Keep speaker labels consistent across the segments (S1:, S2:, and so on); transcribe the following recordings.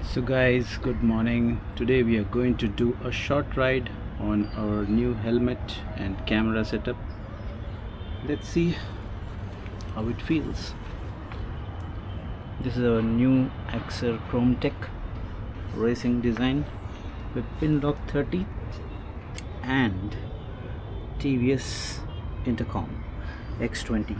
S1: So guys, good morning. Today we are going to do a short ride on our new helmet and camera setup. Let's see how it feels. This is our new Axer Chrome Tech racing design with pin lock 30 and TVS intercom X20.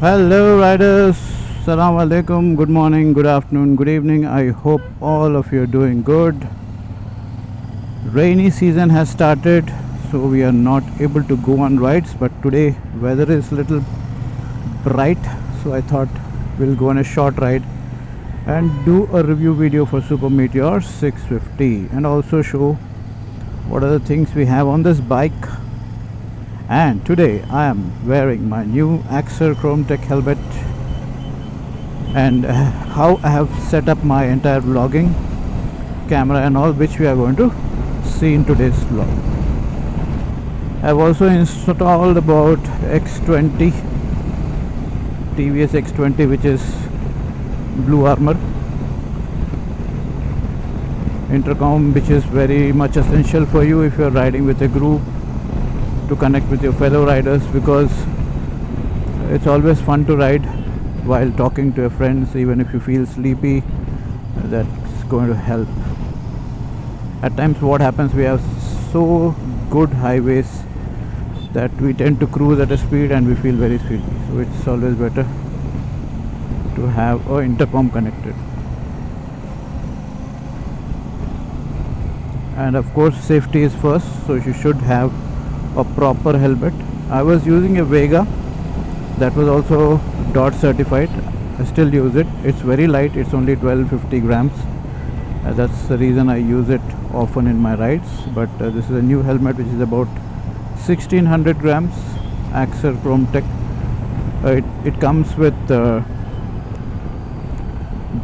S1: Hello riders, Assalamu alaikum, good morning, good afternoon, good evening. I hope all of you are doing good. Rainy season has started, so we are not able to go on rides, but today weather is little bright, so I thought we'll go on a short ride and do a review video for Super Meteor 650 and also show what are the things we have on this bike. And today I am wearing my new Axer Chrome Tech helmet and how I have set up my entire vlogging camera and all, which we are going to see in today's vlog. I've also installed about X20 TVS X20, which is blue armor intercom, which is very much essential for you if you're riding with a group to connect with your fellow riders, because it's always fun to ride while talking to your friends. Even if you feel sleepy, that's going to help. At times what happens, we have so good highways that we tend to cruise at a speed and we feel very sleepy, so it's always better to have a intercom connected. And of course safety is first, so you should have a proper helmet. I was using a Vega that was also DOT certified. I still use it. It's very light, it's only 1250 grams. That's the reason I use it often in my rides. But this is a new helmet which is about 1600 grams, Axer Chrome Tech. It comes with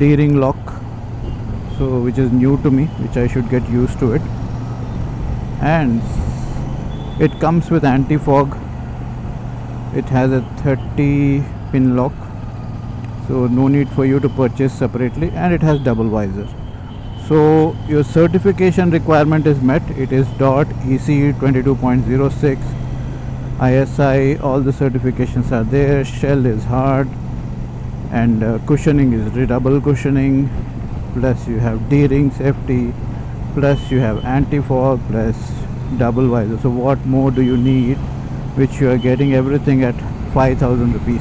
S1: D-ring lock, so which is new to me, which I should get used to it. And it comes with anti-fog. It has a 30 pin lock, so no need for you to purchase separately, and it has double visor. So your certification requirement is met. It is DOT EC 22.06 ISI. All the certifications are there. Shell is hard, and cushioning is double cushioning, plus you have D-ring safety, plus you have anti-fog, plus double visor. So what more do you need, which you are getting everything at 5,000 rupees,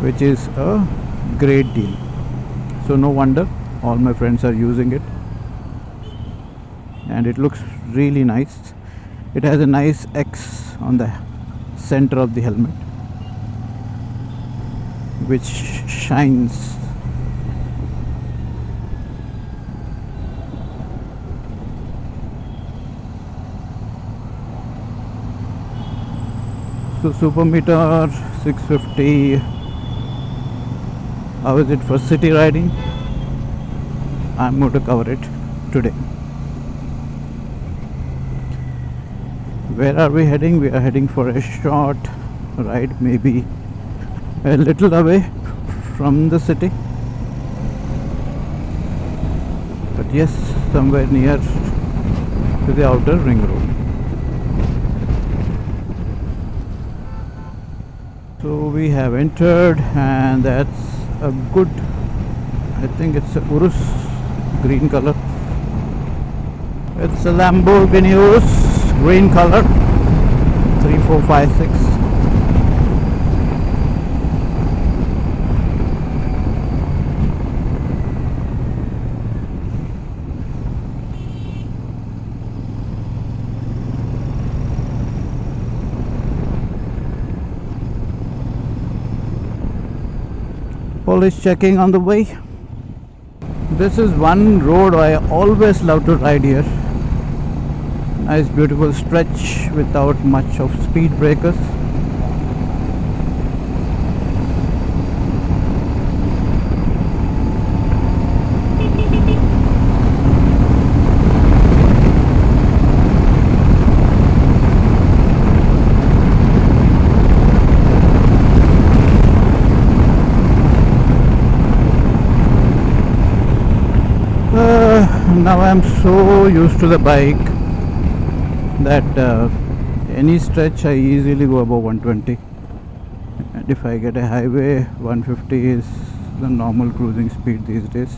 S1: which is a great deal. So no wonder all my friends are using it, and it looks really nice. It has a nice X on the center of the helmet, which shines. So Super Meteor 650, how is it for city riding? I'm going to cover it today. Where are we heading? We are heading for a short ride, maybe a little away from the city, but yes, somewhere near to the outer ring road. So we have entered, and that's a good, I think it's a Urus green color. It's a Lamborghini Urus green color 3456. Police checking on the way. This is one road I always love to ride here. Nice beautiful stretch without much of speed breakers. now I'm so used to the bike that any stretch I easily go above 120, and if I get a highway, 150 is the normal cruising speed these days,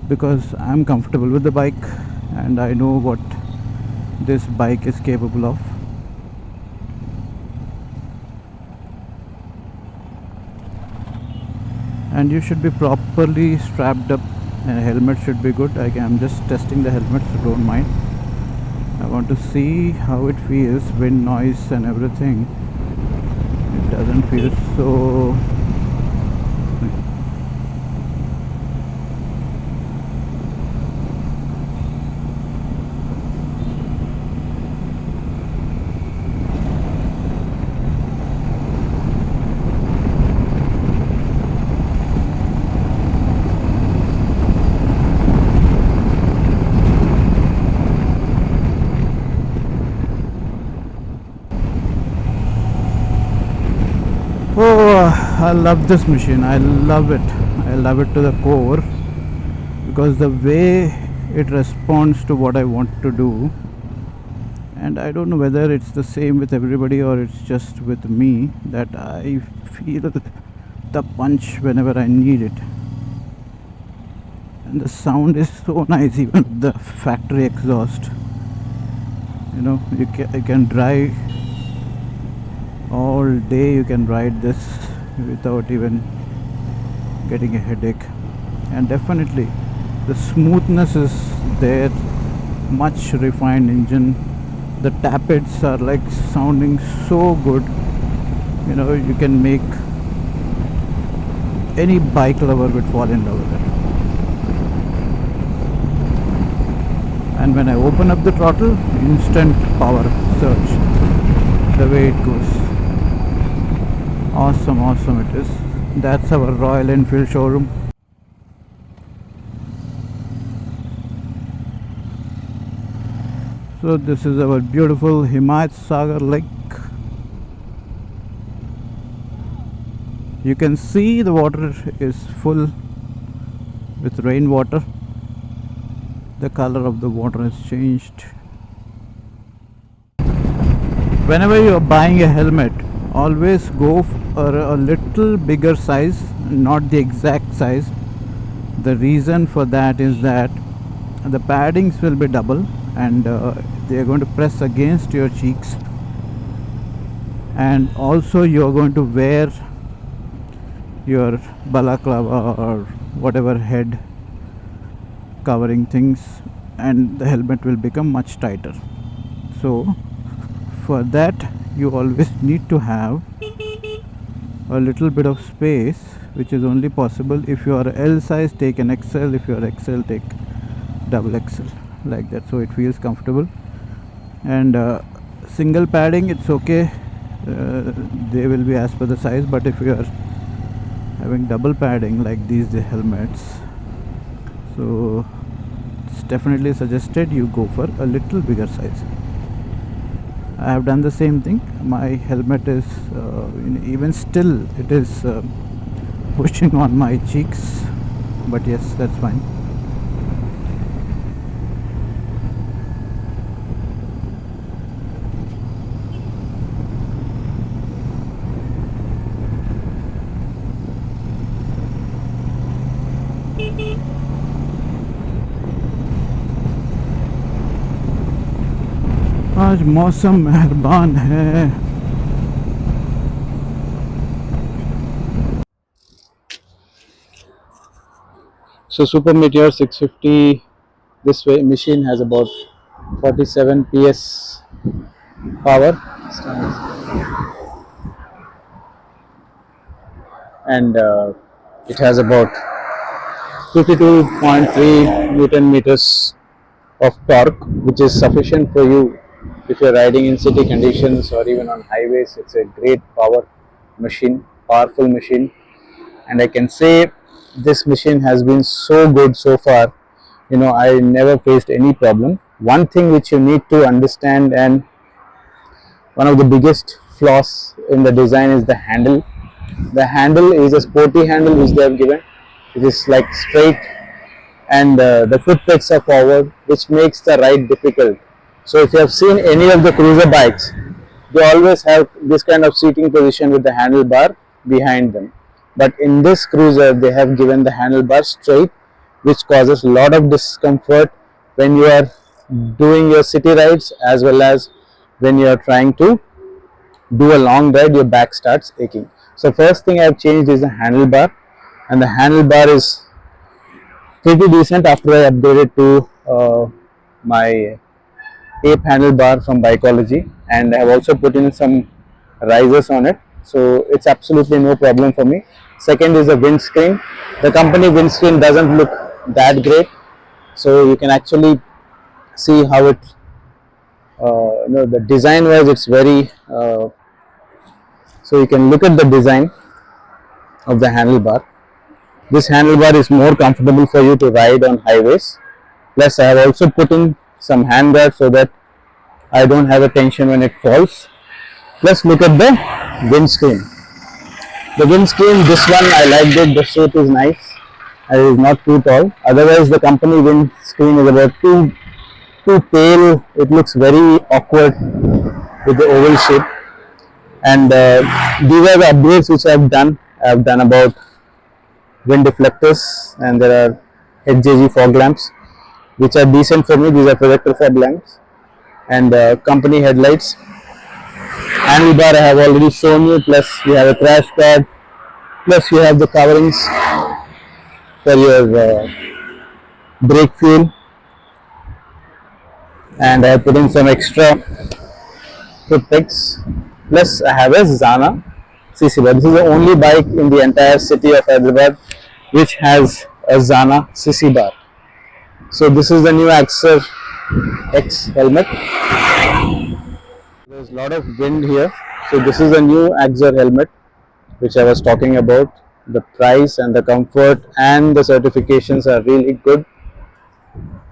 S1: because I'm comfortable with the bike and I know what this bike is capable of. And you should be properly strapped up, and a helmet should be good. I'm just testing the helmet, so don't mind. I want to see how it feels, wind noise and everything. It doesn't feel so. Oh, I love this machine. I love it. I love it to the core, because the way it responds to what I want to do, and I don't know whether it's the same with everybody or it's just with me, that I feel the punch whenever I need it. And the sound is so nice, even with the factory exhaust. You can drive all day, you can ride this without even getting a headache. And definitely the smoothness is there, much refined engine. The tappets are like sounding so good. You can make any bike lover would fall in love with it. And when I open up the throttle, instant power surge, the way it goes. Awesome it is. That's our Royal Enfield showroom. So this is our beautiful Himayat Sagar Lake. You can see the water is full with rainwater. The color of the water has changed. Whenever you are buying a helmet, always go for a little bigger size, not the exact size. The reason for that is that the paddings will be double, and they are going to press against your cheeks, and also you are going to wear your balaclava or whatever head covering things, and the helmet will become much tighter. So for that, you always need to have a little bit of space, which is only possible if you are L size, take an XL, if you are XL, take double XL, like that, so it feels comfortable. And single padding, it's okay, they will be as per the size, but if you are having double padding like these helmets, so it's definitely suggested you go for a little bigger size. I have done the same thing. My helmet is even still it is pushing on my cheeks, but yes, that's fine. आज मौसम मेहरबान है. So Super Meteor 650, this way machine has about 47 PS power, and it has about 52.3 Newton meters of torque, which is sufficient for you if you're riding in city conditions or even on highways. It's a great power machine, powerful machine, and I can say this machine has been so good so far. I never faced any problem. One thing which you need to understand, and one of the biggest flaws in the design, is the handle. The handle is a sporty handle which they have given. It is like straight
S2: and the foot pegs are forward, which makes the ride difficult. So if you have seen any of the cruiser bikes, they always have this kind of seating position with the handlebar behind them. But in this cruiser, they have given the handlebar straight, which causes a lot of discomfort when you are doing your city rides as well as when you are trying to do a long ride, your back starts aching. So first thing I have changed is the handlebar, and the handlebar is pretty decent after I upgraded to my ape handlebar from Bikeology, and I have also put in some risers on it, so it's absolutely no problem for me. Second is the windscreen. The company windscreen doesn't look that great, so you can actually see how it the design wise it's very so you can look at the design of the handlebar. This handlebar is more comfortable for you to ride on highways. Plus I have also put in some hand guards so that I don't have a tension when it falls. Plus look at the windscreen. The windscreen, this one I liked it, the shape is nice and it is not too tall. Otherwise the company windscreen is about too pale, it looks very awkward with the oval shape. And these are the upgrades which I have done. I have done about wind deflectors, and there are HJG fog lamps which are decent for me. These are projector fog lamps, and company headlights. Handlebar I have already shown you, plus you have a crash guard, plus you have the coverings for your brake fuel, and I have put in some extra foot pegs. Plus I have a Zana CC bar. This is the only bike in the entire city of Hyderabad which has a Zana CC bar. So this is the new Axer X helmet. There's a lot of wind here. So this is the new Axer helmet which I was talking about. The price and the comfort and the certifications are really good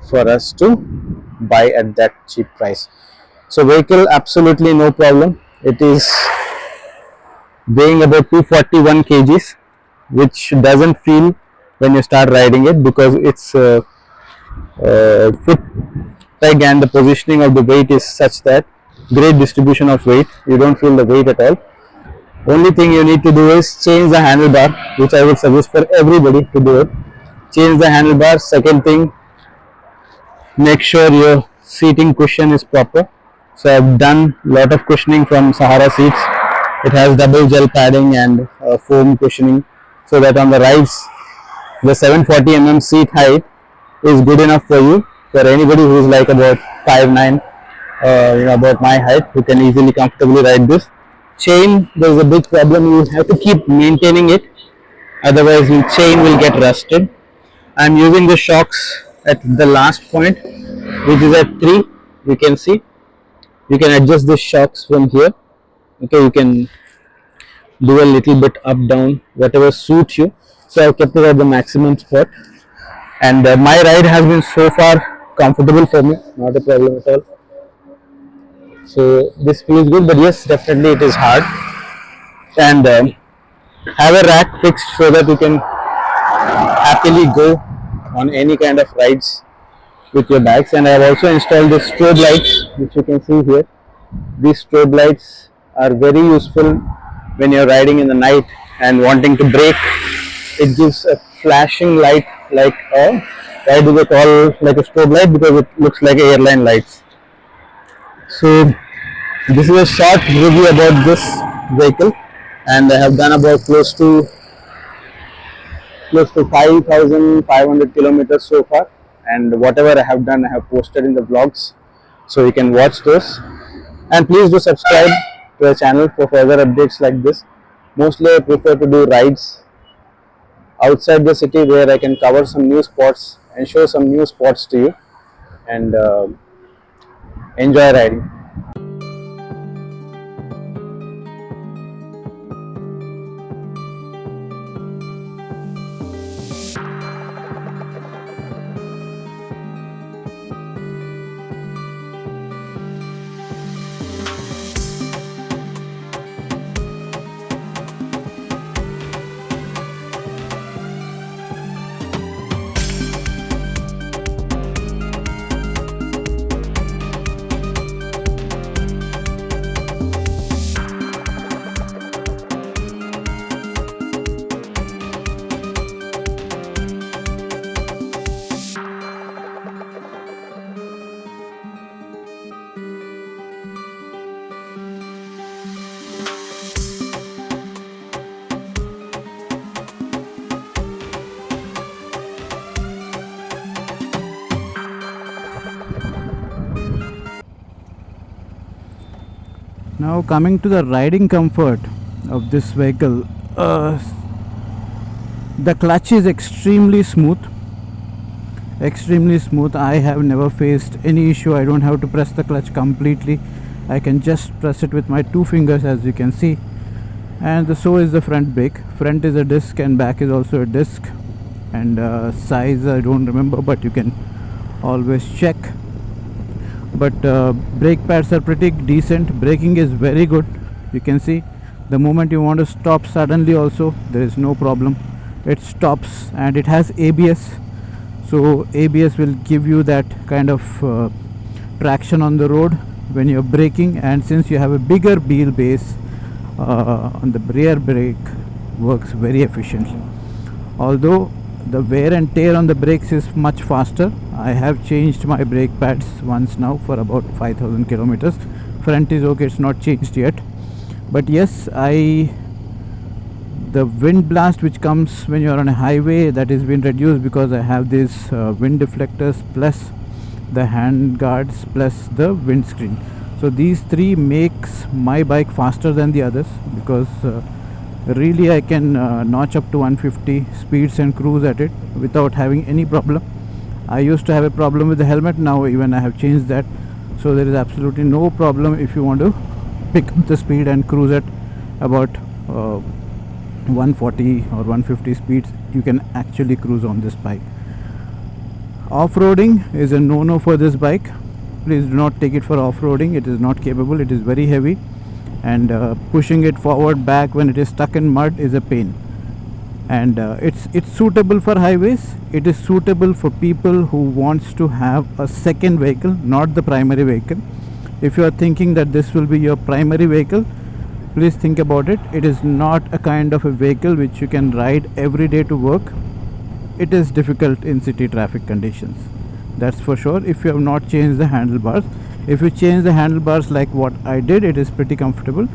S2: for us to buy at that cheap price. So vehicle absolutely no problem. It is weighing about 241 kgs, which doesn't feel when you start riding it because its foot peg and the positioning of the weight is such that great distribution of weight. You don't feel the weight at all. Only thing you need to do is change the handlebar, which I would suggest for everybody to do it. Change the handlebar. Second thing, make sure your seating cushion is proper. So I've done a lot of cushioning from Sahara seats. It has double gel padding and foam cushioning, so that on the rides the 740 seat height is good enough for you, for anybody who is like about 5'9", about my height, who can easily comfortably ride this. Chain, there is a big problem, you have to keep maintaining it, otherwise your chain will get rusted. I am using the shocks at the last point, which is at 3. You can see, you can adjust the shocks from here. Okay, you can do a little bit up down, whatever suits you. So I've kept it at the maximum spot, and my ride has been so far comfortable for me, not a problem at all. So this feels good, but yes, definitely it is hard. And have a rack fixed so that you can happily go on any kind of rides with your bags. And I have also installed the strobe lights, which you can see here. These strobe lights are very useful when you're riding in the night and wanting to brake. It gives a flashing light, like a, why do they call like a strobe light? Because it looks like airline lights. So this is a short review about this vehicle, and I have done about close to 5,500 kilometers so far, and whatever I have done I have posted in the vlogs, so you can watch those. And please do subscribe to the channel for further updates like this. Mostly I prefer to do rides outside the city where I can cover some new spots and show some new spots to you, and enjoy riding.
S1: Now coming to the riding comfort of this vehicle, the clutch is extremely smooth. I have never faced any issue. I don't have to press the clutch completely. I can just press it with my two fingers, as you can see. And so is the front brake. Front is a disc and back is also a disc, and size I don't remember, but you can always check. But brake pads are pretty decent. Braking is very good. You can see the moment you want to stop suddenly also, there is no problem. It stops, and it has ABS, so ABS will give you that kind of traction on the road when you're braking. And since you have a bigger wheelbase, on the rear brake works very efficiently. Although the wear and tear on the brakes is much faster. I have changed my brake pads once now for about 5,000 kilometers. Front is okay, it's not changed yet. But yes, the wind blast which comes when you are on a highway, that has been reduced because I have these wind deflectors plus the hand guards plus the windscreen. So these three makes my bike faster than the others, because really I can notch up to 150 speeds and cruise at it without having any problem. I used to have a problem with the helmet. Now even I have changed that, so there is absolutely no problem. If you want to pick up the speed and cruise at about 140 or 150 speeds, you can actually cruise on this bike. Off-roading is a no-no for this bike. Please do not take it for off-roading. It is not capable. It is very heavy, and pushing it forward back when it is stuck in mud is a pain. And it's suitable for highways. It is suitable for people who wants to have a second vehicle, not the primary vehicle. If you are thinking that this will be your primary vehicle, please think about it. It is not a kind of a vehicle which you can ride every day to work. It is difficult in city traffic conditions, that's for sure. If you have not changed the handlebars, if you change the handlebars like what I did, it is pretty comfortable.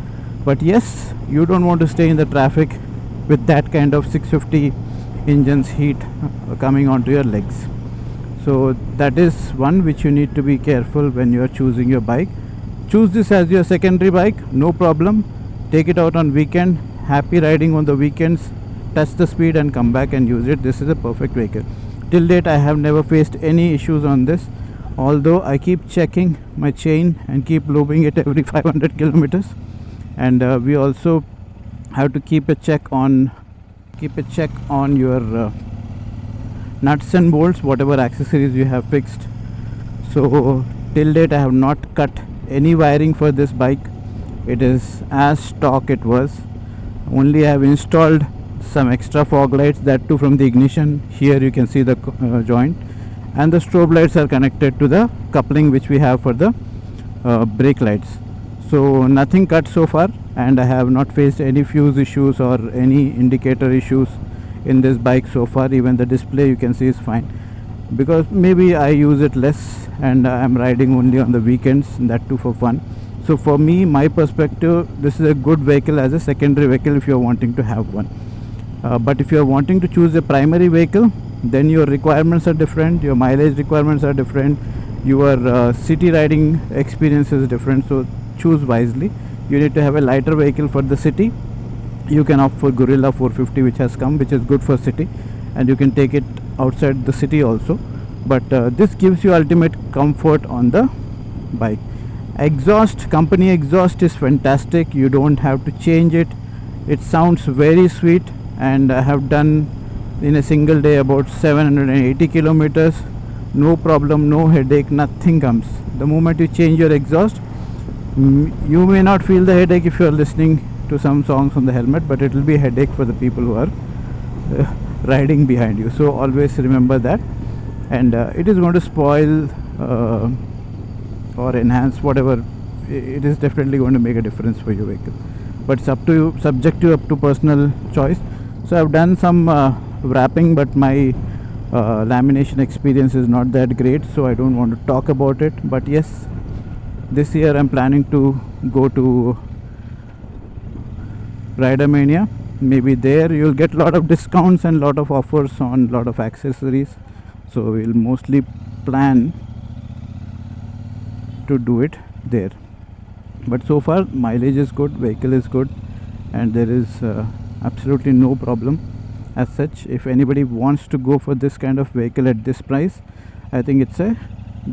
S1: But yes, you don't want to stay in the traffic with that kind of 650 engines heat coming onto your legs. So that is one which you need to be careful when you are choosing your bike. Choose this as your secondary bike, no problem. Take it out on weekend, happy riding on the weekends, test the speed and come back and use it. This is a perfect vehicle. Till date I have never faced any issues on this, although I keep checking my chain and keep lubing it every 500 kilometers. And we also have to keep a check on your nuts and bolts, whatever accessories you have fixed. So till date I have not cut any wiring for this bike. It is as stock it was. Only I have installed some extra fog lights, that too from the ignition. Here you can see the joint, and the strobe lights are connected to the coupling which we have for the brake lights. So nothing cut so far, and I have not faced any fuse issues or any indicator issues in this bike so far. Even the display you can see is fine, because maybe I use it less and I am riding only on the weekends, that too for fun. So for me, my perspective, this is a good vehicle as a secondary vehicle if you are wanting to have one. But if you are wanting to choose a primary vehicle, then your requirements are different, your mileage requirements are different, your city riding experience is different. So choose wisely. You need to have a lighter vehicle for the city. You can opt for Gorilla 450 which has come, which is good for city, and you can take it outside the city also. But this gives you ultimate comfort on the bike. Exhaust, company exhaust is fantastic. You don't have to change it. It sounds very sweet, and I have done in a single day about 780 kilometers. No problem, no headache, nothing comes. The moment you change your exhaust, you may not feel the headache if you are listening to some songs on the helmet, but it will be a headache for the people who are riding behind you. So always remember that. And it is going to spoil or enhance whatever. It is definitely going to make a difference for your vehicle, but it's up to you, subjective, up to personal choice. So I've done some wrapping, but my lamination experience is not that great, so I don't want to talk about it. But yes, this year I'm planning to go to Rider Mania. Maybe there you'll get a lot of discounts and lot of offers on lot of accessories. So we'll mostly plan to do it there. But so far mileage is good, vehicle is good, and there is absolutely no problem as such. If anybody wants to go for this kind of vehicle at this price, I think it's a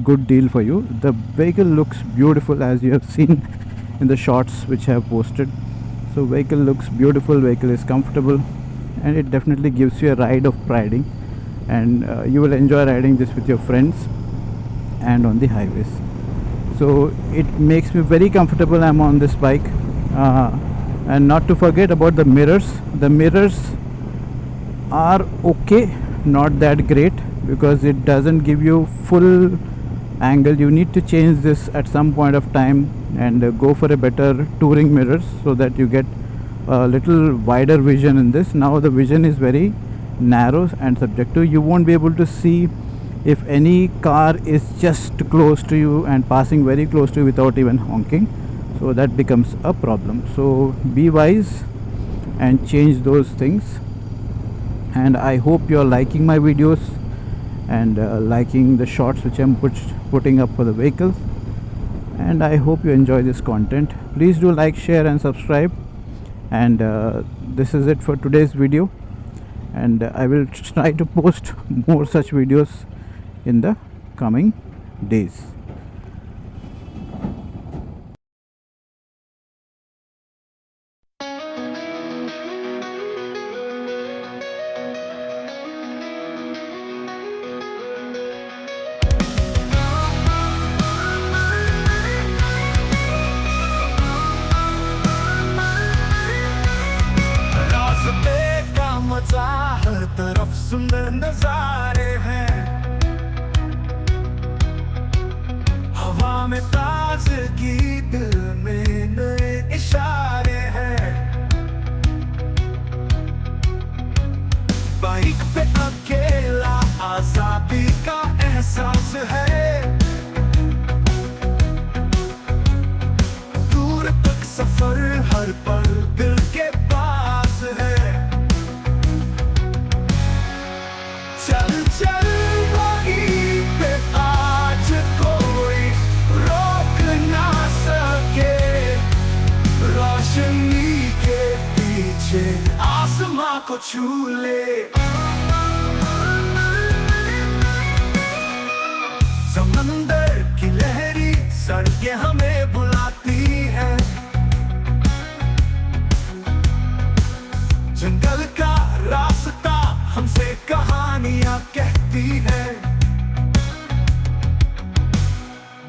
S1: good deal for you. The vehicle looks beautiful, as you have seen in the shots which I have posted. So vehicle looks beautiful, vehicle is comfortable, and it definitely gives you a ride of riding, and you will enjoy riding this with your friends and on the highways. So it makes me very comfortable. I'm on this bike, and not to forget about the mirrors. The mirrors are okay, not that great, because it doesn't give you full angle. You need to change this at some point of time and go for a better touring mirrors, so that you get a little wider vision in this. Now the vision is very narrow and subjective. You won't be able to see if any car is just close to you and passing very close to you without even honking. So that becomes a problem. So be wise and change those things. And I hope you're liking my videos and liking the shots which I'm putting up for the vehicles, and I hope you enjoy this content. Please do like, share and subscribe. And this is it for today's video, and I will try to post more such videos in the coming days.
S3: हर तरफ सुंदर नजारे हैं, हवा में ताजगी, दिल में नए इशारे हैं। बाइक पे अकेला आजादी का एहसास है, दूर तक सफर हर पल दिल के पास है। चल चल वहीं पे आज कोई रोक ना सके, रोशनी के पीछे आसमां को छू ले। समंदर की लहरी सड़कें हमें बुलाती हैं, जंगल का रास्ता हमसे कहानियां कहती है।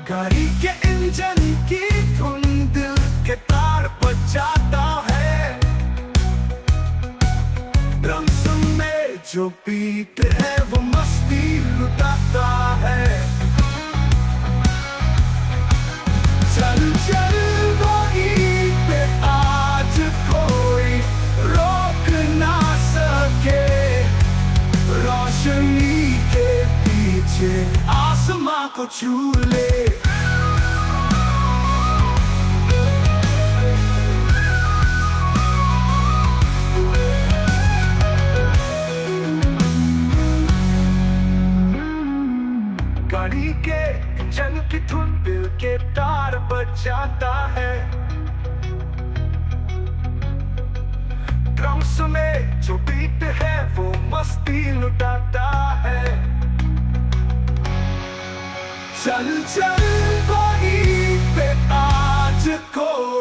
S3: गाड़ी के इंजन की धुन दिल के तार बजाता है, ड्रम्स में जो बीट है वो मस्ती लुटाता है। चल चल वहीं पे आज कोई रोक ना सके, रोशनी के पीछे आसमां को छू ले। गाड़ी के इंजन की धुन दिल के तार बजाता है, ड्रम्स में जो बीट है वो मस्ती लुटाता है। चल चल वहीं पे आज कोई